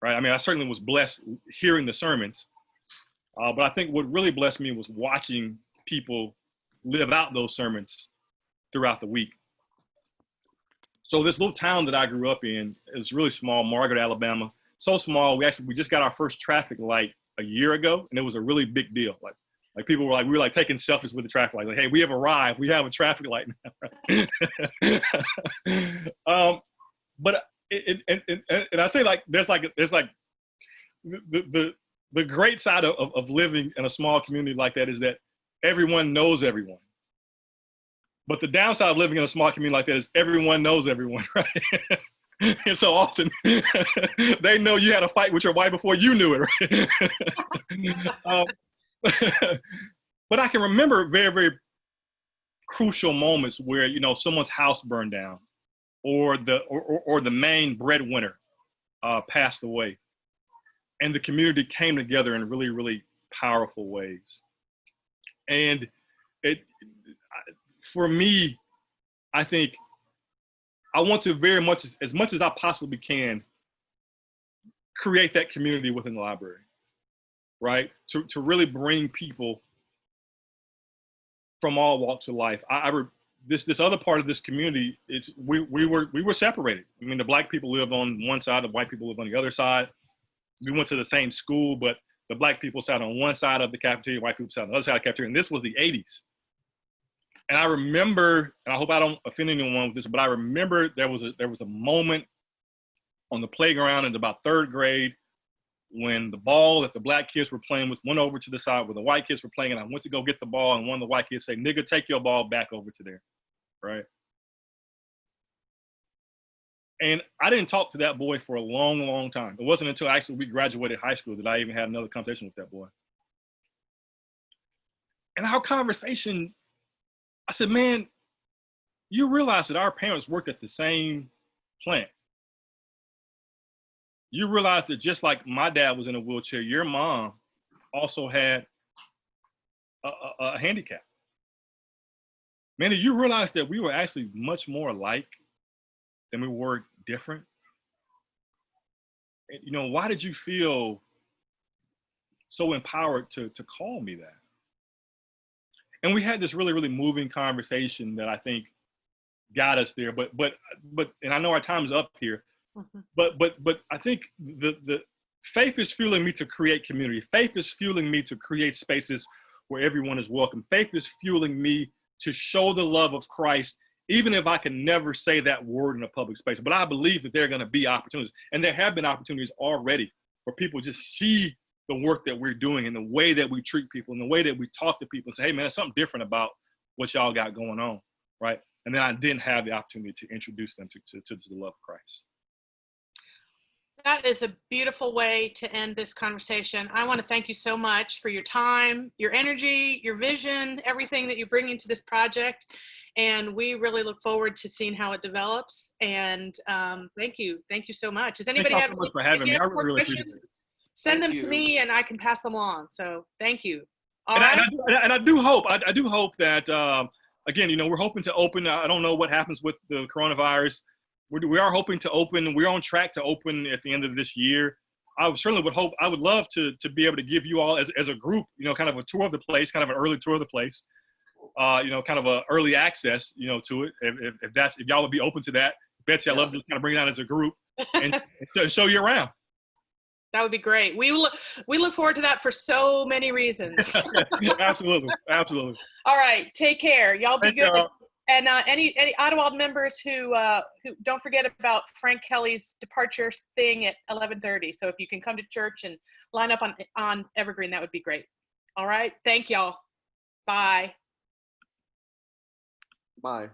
right? I mean, I certainly was blessed hearing the sermons, but I think what really blessed me was watching people live out those sermons throughout the week. So this little town that I grew up in is really small, Margaret, Alabama. So small, we just got our first traffic light a year ago, and it was a really big deal. Like people were we were taking selfies with the traffic light. Like, hey, we have arrived. We have a traffic light now. But I say there's the great side of living in a small community like that is that everyone knows everyone. But the downside of living in a small community like that is everyone knows everyone, right? And so often they know you had a fight with your wife before you knew it, right? But I can remember very, very crucial moments where, you know, someone's house burned down, or the main breadwinner passed away, and the community came together in really, really powerful ways. And for me, I think I want to very much, as much as I possibly can, create that community within the library, right? To really bring people from all walks of life. This other part of this community, we were separated. I mean, the Black people lived on one side, the white people lived on the other side. We went to the same school, but the Black people sat on one side of the cafeteria, white people sat on the other side of the cafeteria, and this was the 80s. And I remember, and I hope I don't offend anyone with this, but I remember there was a moment on the playground in about third grade when the ball that the Black kids were playing with went over to the side where the white kids were playing, and I went to go get the ball, and one of the white kids said, "Nigga, take your ball back over to there," right? And I didn't talk to that boy for a long, long time. It wasn't until actually we graduated high school that I even had another conversation with that boy. And our conversation, I said, "Man, you realize that our parents worked at the same plant. You realize that just like my dad was in a wheelchair, your mom also had a handicap. Man, do you realize that we were actually much more alike than we were different? And, you know, why did you feel so empowered to call me that?" And we had this really, really moving conversation that I think got us there. But and I know our time is up here. Mm-hmm. But I think the faith is fueling me to create community. Faith is fueling me to create spaces where everyone is welcome. Faith is fueling me to show the love of Christ, even if I can never say that word in a public space. But I believe that there are going to be opportunities, and there have been opportunities already where people just see the work that we're doing and the way that we treat people and the way that we talk to people and say, hey, man, there's something different about what y'all got going on, right? And then I didn't have the opportunity to introduce them to the love of Christ. That is a beautiful way to end this conversation. I want to thank you so much for your time, your energy, your vision, everything that you bring into this project. And we really look forward to seeing how it develops. And thank you. Thank you so much. Does anybody have so much for having me. I really appreciate it. Send them to me and I can pass them along. So thank you. And I do hope that, again, you know, we're hoping to open, I don't know what happens with the coronavirus. We are hoping to open, we're on track to open at the end of this year. I would love to be able to give you all as a group, you know, kind of a tour of the place, kind of an early tour of the place, you know, kind of a early access, you know, to it. If y'all would be open to that. Betsy, I'd love to kind of bring it out as a group and show you around. That would be great. We look forward to that for so many reasons. Absolutely. All right. Take care. Y'all be good. Y'all. And any Ottawa members who don't forget about Frank Kelly's departure thing at 11:30. So if you can come to church and line up on Evergreen, that would be great. All right. Thank y'all. Bye. Bye.